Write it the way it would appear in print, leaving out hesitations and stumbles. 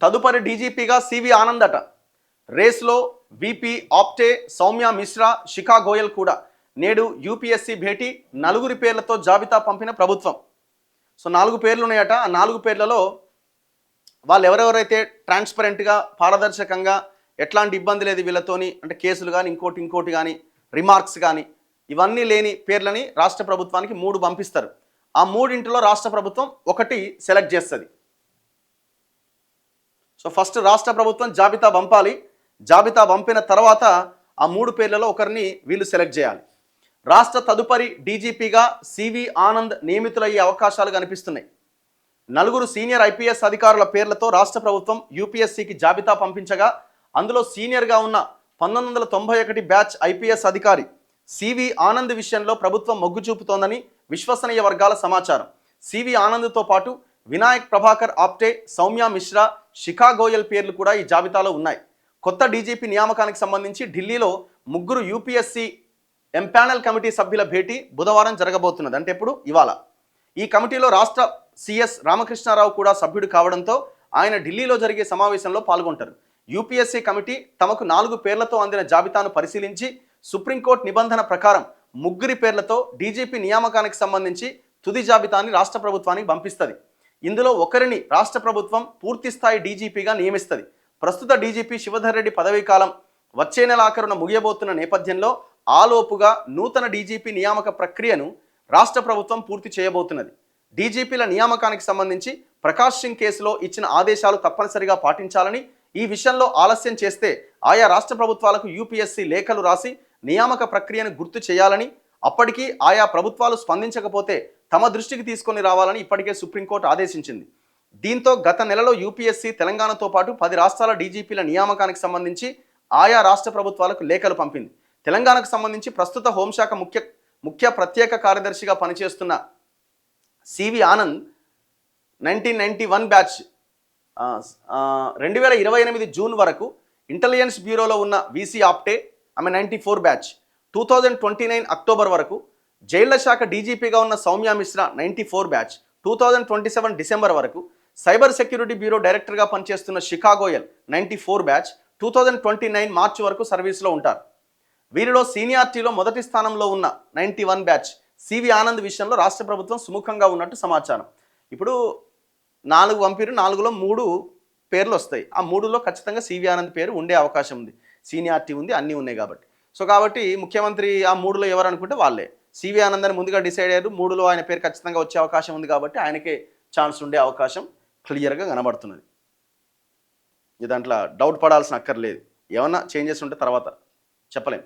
తదుపరి డీజీపీగా సివి ఆనంద్ అట. రేస్లో విపి ఆప్టే, సౌమ్య మిశ్రా, శిఖా గోయల్ కూడా. నేడు యూపీఎస్సీ భేటీ, 4 పేర్లతో జాబితా పంపిన ప్రభుత్వం. సో 4 పేర్లు ఉన్నాయట. ఆ 4 పేర్లలో వాళ్ళు ఎవరెవరైతే ట్రాన్స్పరెంట్గా, పారదర్శకంగా, ఎట్లాంటి ఇబ్బంది లేదు వీళ్ళతోని, అంటే కేసులు కానీ ఇంకోటి కానీ రిమార్క్స్ కానీ ఇవన్నీ లేని పేర్లని రాష్ట్ర ప్రభుత్వానికి 3 పంపిస్తారు. ఆ 3 రాష్ట్ర ప్రభుత్వం ఒకటి సెలెక్ట్ చేస్తుంది. సో ఫస్ట్ రాష్ట్ర ప్రభుత్వం జాబితా పంపాలి. జాబితా పంపిన తర్వాత ఆ 3 పేర్లలో ఒకరిని వీళ్ళు సెలెక్ట్ చేయాలి. రాష్ట్ర తదుపరి డీజీపీగా సివి ఆనంద్ నియమితులయ్యే అవకాశాలు కనిపిస్తున్నాయి. 4 సీనియర్ ఐపీఎస్ అధికారుల పేర్లతో రాష్ట్ర ప్రభుత్వం యూపీఎస్సీకి జాబితా పంపించగా, అందులో సీనియర్గా ఉన్న 1991 బ్యాచ్ ఐపీఎస్ అధికారి సివి ఆనంద్ విషయంలో ప్రభుత్వం మొగ్గు చూపుతోందని విశ్వసనీయ వర్గాల సమాచారం. సివి ఆనంద్తో పాటు వినాయక్ ప్రభాకర్ ఆప్టే, సౌమ్య మిశ్రా, శిఖా గోయల్ పేర్లు కూడా ఈ జాబితాలో ఉన్నాయి. కొత్త డీజీపీ నియామకానికి సంబంధించి ఢిల్లీలో 3 యూపీఎస్సీ ఎంపానల్ కమిటీ సభ్యుల భేటీ బుధవారం జరగబోతున్నది. అంటే ఇప్పుడు ఇవాళ. ఈ కమిటీలో రాష్ట్ర సిఎస్ రామకృష్ణారావు కూడా సభ్యుడు కావడంతో ఆయన ఢిల్లీలో జరిగే సమావేశంలో పాల్గొంటారు. యూపీఎస్సీ కమిటీ తమకు 4 పేర్లతో అందిన జాబితాను పరిశీలించి సుప్రీంకోర్టు నిబంధన ప్రకారం 3 పేర్లతో డీజీపీ నియామకానికి సంబంధించి తుది జాబితాని రాష్ట్ర ప్రభుత్వానికి పంపిస్తుంది. ఇందులో ఒకరిని రాష్ట్ర ప్రభుత్వం పూర్తిస్థాయి డీజీపీగా నియమిస్తుంది. ప్రస్తుత డీజీపీ శివధర్ రెడ్డి పదవీ కాలం వచ్చే నెల ఆఖరున ముగియబోతున్న నేపథ్యంలో ఆలోపుగా నూతన డీజీపీ నియామక ప్రక్రియను రాష్ట్ర ప్రభుత్వం పూర్తి చేయబోతున్నది. డీజీపీల నియామకానికి సంబంధించి ప్రకాష్ సింగ్ కేసులో ఇచ్చిన ఆదేశాలు తప్పనిసరిగా పాటించాలని, ఈ విషయంలో ఆలస్యం చేస్తే ఆయా రాష్ట్ర ప్రభుత్వాలకు యూపీఎస్సీ లేఖలు రాసి నియామక ప్రక్రియను గుర్తు చేయాలని, అప్పటికీ ఆయా ప్రభుత్వాలు స్పందించకపోతే తమ దృష్టికి తీసుకొని రావాలని ఇప్పటికే సుప్రీంకోర్టు ఆదేశించింది. దీంతో గత నెలలో యూపీఎస్సీ తెలంగాణతో పాటు 10 రాష్ట్రాల డీజీపీల నియామకానికి సంబంధించి ఆయా రాష్ట్ర ప్రభుత్వాలకు లేఖలు పంపింది. తెలంగాణకు సంబంధించి ప్రస్తుత హోంశాఖ ముఖ్య ప్రత్యేక కార్యదర్శిగా పనిచేస్తున్న సివి ఆనంద్ 1991 బ్యాచ్ 2028 జూన్ వరకు ఇంటెలిజెన్స్ బ్యూరోలో ఉన్న వీసీ ఆప్టే, ఆమె 94 బ్యాచ్ 2029 అక్టోబర్ వరకు జైళ్ల శాఖ డీజీపీగా ఉన్న సౌమ్య మిశ్రా 94 బ్యాచ్ 2027 డిసెంబర్ వరకు సైబర్ సెక్యూరిటీ బ్యూరో డైరెక్టర్గా పనిచేస్తున్న శిఖా గోయల్ 94 బ్యాచ్ 2029 మార్చి వరకు సర్వీస్లో ఉంటారు. వీరిలో సీనియారిటీలో మొదటి స్థానంలో ఉన్న 91 బ్యాచ్ సివి ఆనంద్ విషయంలో రాష్ట్ర ప్రభుత్వం సుముఖంగా ఉన్నట్టు సమాచారం. ఇప్పుడు 4 పంపిరు, 4లో 3 పేర్లు వస్తాయి. ఆ 3లో ఖచ్చితంగా సివి ఆనంద్ పేరు ఉండే అవకాశం ఉంది. సీనియారిటీ ఉంది, అన్నీ ఉన్నాయి కాబట్టి. సో కాబట్టి ముఖ్యమంత్రి ఆ 3లో ఎవరు అనుకుంటే వాళ్ళే. సివి ఆనంద్ అని ముందుగా డిసైడ్ అయ్యారు. 3లో ఆయన పేరు ఖచ్చితంగా వచ్చే అవకాశం ఉంది కాబట్టి ఆయనకే ఛాన్స్ ఉండే అవకాశం క్లియర్గా కనబడుతున్నది. దాంట్లో డౌట్ పడాల్సిన అక్కర్లేదు. ఏమన్నా చేంజెస్ ఉంటే తర్వాత చెప్పలేం.